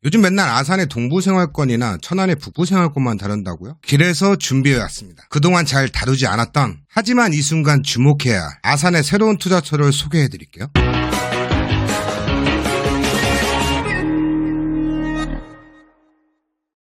요즘 맨날 아산의 동부생활권이나 천안의 북부생활권만 다룬다고요? 그래서 준비해왔습니다. 그동안 잘 다루지 않았던, 하지만 이 순간 주목해야 할 아산의 새로운 투자처를 소개해드릴게요.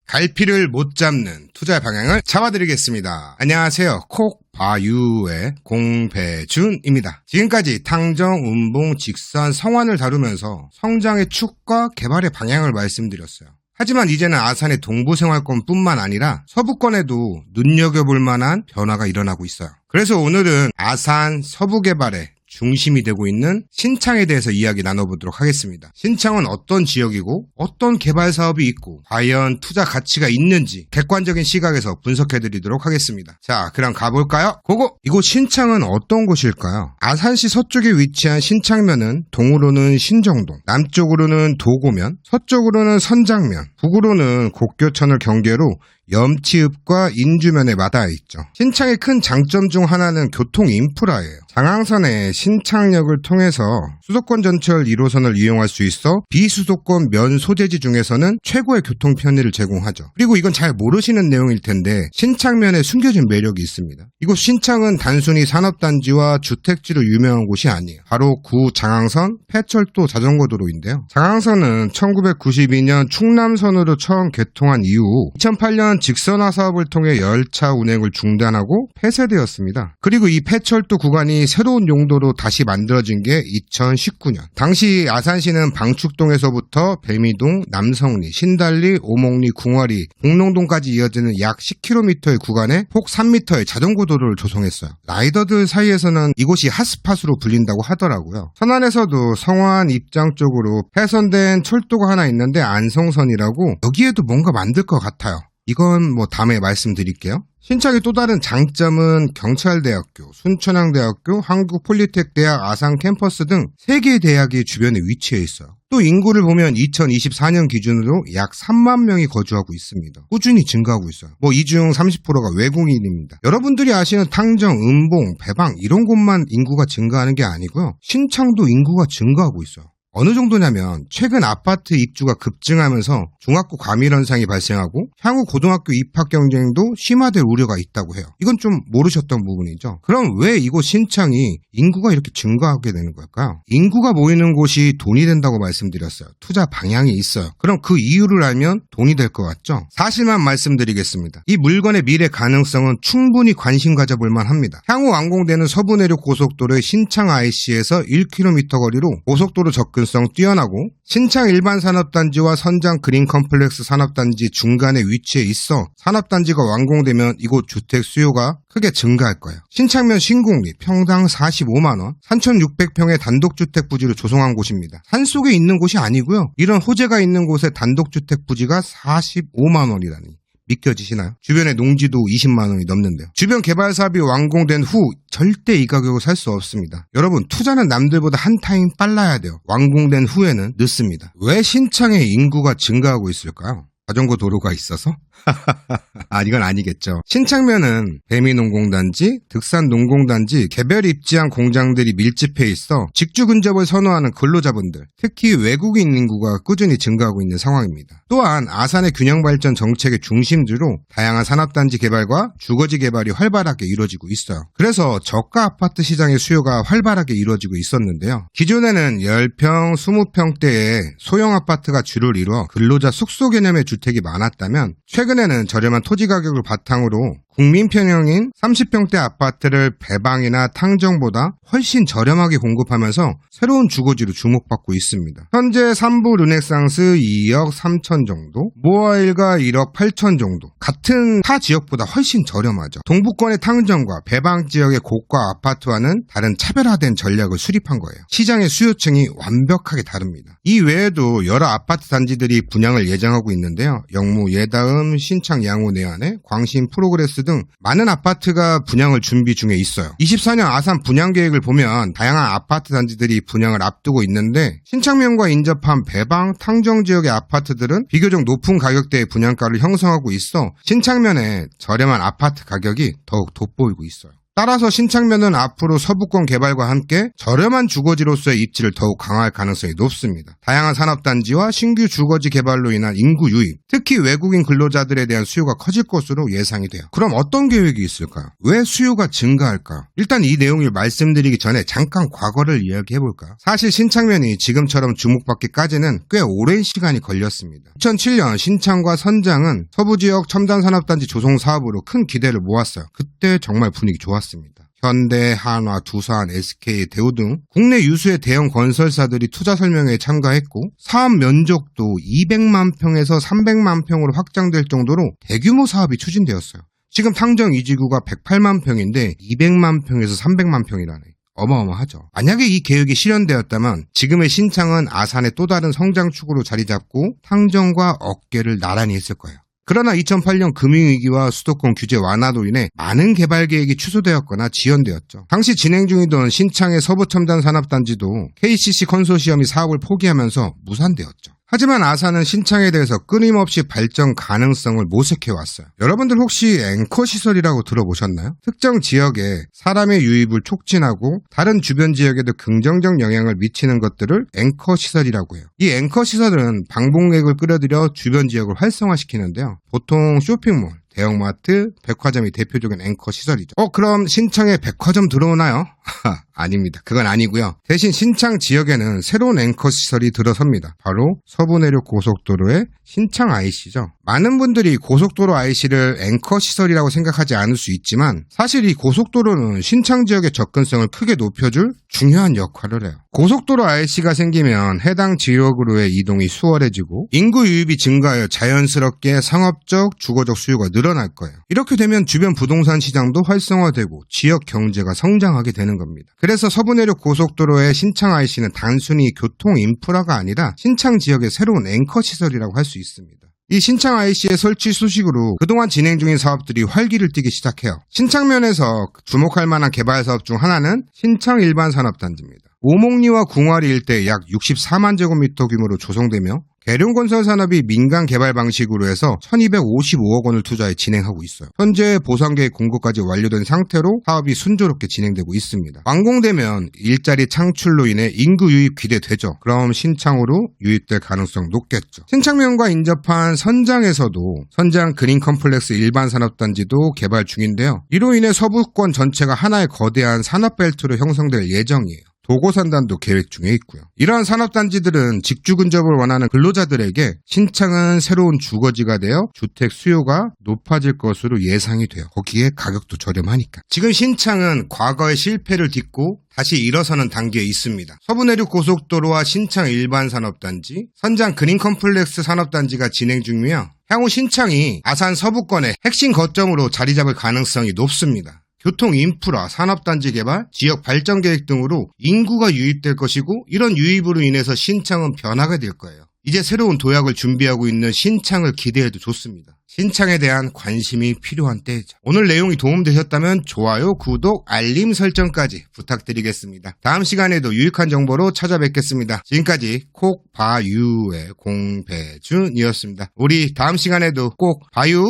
갈피를 못 잡는 투자 방향을 잡아드리겠습니다. 안녕하세요. 콕바유의 공배준입니다. 지금까지 탕정, 운봉, 직선, 성환을 다루면서 성장의 축과 개발의 방향을 말씀드렸어요. 하지만 이제는 아산의 동부생활권뿐만 아니라 서부권에도 눈여겨볼 만한 변화가 일어나고 있어요. 그래서 오늘은 아산 서부개발의 중심이 되고 있는 신창에 대해서 이야기 나눠보도록 하겠습니다. 신창은 어떤 지역이고 어떤 개발 사업이 있고 과연 투자 가치가 있는지 객관적인 시각에서 분석해드리도록 하겠습니다. 자, 그럼 가볼까요? 고고! 이곳 신창은 어떤 곳일까요? 아산시 서쪽에 위치한 신창면은 동으로는 신정동, 남쪽으로는 도고면, 서쪽으로는 선장면, 북으로는 곡교천을 경계로 염치읍과 인주면에 마다에 있죠. 신창의 큰 장점 중 하나는 교통 인프라예요. 장항선의 신창역을 통해서 수도권 전철 1호선을 이용할 수 있어 비수도권 면 소재지 중에서는 최고의 교통 편의를 제공하죠. 그리고 이건 잘 모르시는 내용일 텐데 신창면에 숨겨진 매력이 있습니다. 이곳 신창은 단순히 산업단지와 주택지로 유명한 곳이 아니에요. 바로 구 장항선 폐철도 자전거도로인데요. 장항선은 1992년 충남선으로 처음 개통한 이후 2008년 직선화 사업을 통해 열차 운행을 중단하고 폐쇄되었습니다. 그리고 이 폐철도 구간이 새로운 용도로 다시 만들어진 게 2019년. 당시 아산시는 방축동에서부터 배미동, 남성리, 신달리, 오목리, 궁화리, 공농동까지 이어지는 약 10km의 구간에 폭 3m의 자전거도로를 조성했어요. 라이더들 사이에서는 이곳이 핫스팟으로 불린다고 하더라고요. 천안에서도 성환 입장 쪽으로 폐선된 철도가 하나 있는데 안성선이라고, 여기에도 뭔가 만들 것 같아요. 이건 다음에 말씀드릴게요. 신창의 또 다른 장점은 경찰대학교, 순천향대학교, 한국폴리텍대학 아산 캠퍼스 등 3개의 대학이 주변에 위치해 있어요. 또 인구를 보면 2024년 기준으로 약 3만 명이 거주하고 있습니다. 꾸준히 증가하고 있어요. 이 중 30%가 외국인입니다. 여러분들이 아시는 탕정, 은봉, 배방 이런 곳만 인구가 증가하는 게 아니고요. 신창도 인구가 증가하고 있어요. 어느 정도냐면 최근 아파트 입주가 급증하면서 중학교 과밀 현상이 발생하고 향후 고등학교 입학 경쟁도 심화될 우려가 있다고 해요. 이건 좀 모르셨던 부분이죠. 그럼 왜 이곳 신창이 인구가 이렇게 증가하게 되는 걸까요? 인구가 모이는 곳이 돈이 된다고 말씀드렸어요. 투자 방향이 있어요. 그럼 그 이유를 알면 돈이 될 것 같죠? 사실만 말씀드리겠습니다. 이 물건의 미래 가능성은 충분히 관심 가져볼 만합니다. 향후 완공되는 서부내륙 고속도로의 신창 IC에서 1km 거리로 고속도로 접근성 뛰어나고 신창 일반 산업단지와 선장 그린 컴플렉스 산업단지 중간에 위치해 있어 산업단지가 완공되면 이곳 주택 수요가 크게 증가할 거예요. 신창면 신공리 평당 45만원, 3,600평의 단독주택 부지로 조성한 곳입니다. 산속에 있는 곳이 아니고요. 이런 호재가 있는 곳에 단독주택 부지가 45만원이라니. 믿겨지시나요? 주변에 농지도 20만 원이 넘는데요. 주변 개발 사업이 완공된 후 절대 이 가격으로 살 수 없습니다. 여러분, 투자는 남들보다 한 타임 빨라야 돼요. 완공된 후에는 늦습니다. 왜 신창의 인구가 증가하고 있을까요? 자전거 도로가 있어서? 이건 아니겠죠. 신창면은 배미농공단지, 득산농공단지, 개별 입지한 공장들이 밀집해 있어 직주 근접을 선호하는 근로자분들, 특히 외국인 인구가 꾸준히 증가하고 있는 상황입니다. 또한 아산의 균형발전 정책의 중심지로 다양한 산업단지 개발과 주거지 개발이 활발하게 이루어지고 있어요. 그래서 저가 아파트 시장의 수요가 활발하게 이루어지고 있었는데요. 기존에는 10평, 20평대의 소형 아파트가 주를 이루어 근로자 숙소 개념의 주택이 많았다면 최근에는 저렴한 토지 가격을 바탕으로 국민 편형인 30평대 아파트를 배방이나 탕정보다 훨씬 저렴하게 공급하면서 새로운 주거지로 주목받고 있습니다. 현재 3부 르네상스 2억 3천 정도, 모아일가 1억 8천 정도, 같은 타 지역보다 훨씬 저렴하죠. 동부권의 탕정과 배방 지역의 고가 아파트와는 다른 차별화된 전략을 수립한 거예요. 시장의 수요층이 완벽하게 다릅니다. 이 외에도 여러 아파트 단지들이 분양을 예정하고 있는데요. 영무, 예다음, 신창, 양호, 내안에, 광신, 프로그레스 등 많은 아파트가 분양을 준비 중에 있어요. 24년 아산 분양 계획을 보면 다양한 아파트 단지들이 분양을 앞두고 있는데 신창면과 인접한 배방, 탕정 지역의 아파트들은 비교적 높은 가격대의 분양가를 형성하고 있어 신창면에 저렴한 아파트 가격이 더욱 돋보이고 있어요. 따라서 신창면은 앞으로 서부권 개발과 함께 저렴한 주거지로서의 입지를 더욱 강화할 가능성이 높습니다. 다양한 산업단지와 신규 주거지 개발로 인한 인구 유입, 특히 외국인 근로자들에 대한 수요가 커질 것으로 예상이 돼요. 그럼 어떤 계획이 있을까요? 왜 수요가 증가할까요? 일단 이 내용을 말씀드리기 전에 잠깐 과거를 이야기해볼까요? 사실 신창면이 지금처럼 주목받기까지는 꽤 오랜 시간이 걸렸습니다. 2007년 신창과 선장은 서부지역 첨단산업단지 조성 사업으로 큰 기대를 모았어요. 그때 정말 분위기 좋았습니다. 현대, 한화, 두산, SK, 대우 등 국내 유수의 대형 건설사들이 투자 설명회에 참가했고 사업 면적도 200만 평에서 300만 평으로 확장될 정도로 대규모 사업이 추진되었어요. 지금 탕정 이지구가 108만 평인데 200만 평에서 300만 평이라네. 어마어마하죠. 만약에 이 계획이 실현되었다면 지금의 신창은 아산의 또 다른 성장축으로 자리 잡고 탕정과 어깨를 나란히 했을 거예요. 그러나 2008년 금융위기와 수도권 규제 완화로 인해 많은 개발 계획이 취소되었거나 지연되었죠. 당시 진행 중이던 신창의 서부첨단산업단지도 KCC 컨소시엄이 사업을 포기하면서 무산되었죠. 하지만 아산은 신창에 대해서 끊임없이 발전 가능성을 모색해왔어요. 여러분들 혹시 앵커 시설이라고 들어보셨나요? 특정 지역에 사람의 유입을 촉진하고 다른 주변 지역에도 긍정적 영향을 미치는 것들을 앵커 시설이라고 해요. 이 앵커 시설은 방문객을 끌어들여 주변 지역을 활성화시키는데요. 보통 쇼핑몰, 대형마트, 백화점이 대표적인 앵커 시설이죠. 그럼 신창에 백화점 들어오나요? 아닙니다. 그건 아니고요. 대신 신창 지역에는 새로운 앵커 시설이 들어섭니다. 바로 서부내륙 고속도로의 신창 IC죠. 많은 분들이 고속도로 IC를 앵커 시설이라고 생각하지 않을 수 있지만 사실 이 고속도로는 신창 지역의 접근성을 크게 높여줄 중요한 역할을 해요. 고속도로 IC가 생기면 해당 지역으로의 이동이 수월해지고 인구 유입이 증가하여 자연스럽게 상업적, 주거적 수요가 늘어날 거예요. 이렇게 되면 주변 부동산 시장도 활성화되고 지역 경제가 성장하게 되는 겁니다. 그래서 서부내륙 고속도로의 신창 IC는 단순히 교통 인프라가 아니라 신창 지역의 새로운 앵커 시설이라고 할 수 있습니다. 이 신창 IC의 설치 소식으로 그동안 진행 중인 사업들이 활기를 띠기 시작해요. 신창면에서 주목할 만한 개발 사업 중 하나는 신창 일반산업단지입니다. 오목리와 궁화리 일대에 약 64만 제곱미터 규모로 조성되며 계룡건설 산업이 민간 개발 방식으로 해서 1255억 원을 투자해 진행하고 있어요. 현재 보상계획 공고까지 완료된 상태로 사업이 순조롭게 진행되고 있습니다. 완공되면 일자리 창출로 인해 인구 유입 기대되죠. 그럼 신창으로 유입될 가능성 높겠죠. 신창면과 인접한 선장에서도 선장 그린 컴플렉스 일반 산업단지도 개발 중인데요. 이로 인해 서부권 전체가 하나의 거대한 산업벨트로 형성될 예정이에요. 도고산단도 계획 중에 있고요. 이러한 산업단지들은 직주 근접을 원하는 근로자들에게 신창은 새로운 주거지가 되어 주택 수요가 높아질 것으로 예상이 돼요. 거기에 가격도 저렴하니까. 지금 신창은 과거의 실패를 딛고 다시 일어서는 단계에 있습니다. 서부내륙 고속도로와 신창 일반산업단지, 선장 그린컴플렉스 산업단지가 진행 중이며 향후 신창이 아산 서부권의 핵심 거점으로 자리 잡을 가능성이 높습니다. 교통 인프라, 산업단지 개발, 지역 발전 계획 등으로 인구가 유입될 것이고 이런 유입으로 인해서 신창은 변화가 될 거예요. 이제 새로운 도약을 준비하고 있는 신창을 기대해도 좋습니다. 신창에 대한 관심이 필요한 때죠. 오늘 내용이 도움되셨다면 좋아요, 구독, 알림 설정까지 부탁드리겠습니다. 다음 시간에도 유익한 정보로 찾아뵙겠습니다. 지금까지 콕 봐유의 공배준이었습니다. 우리 다음 시간에도 꼭 봐요.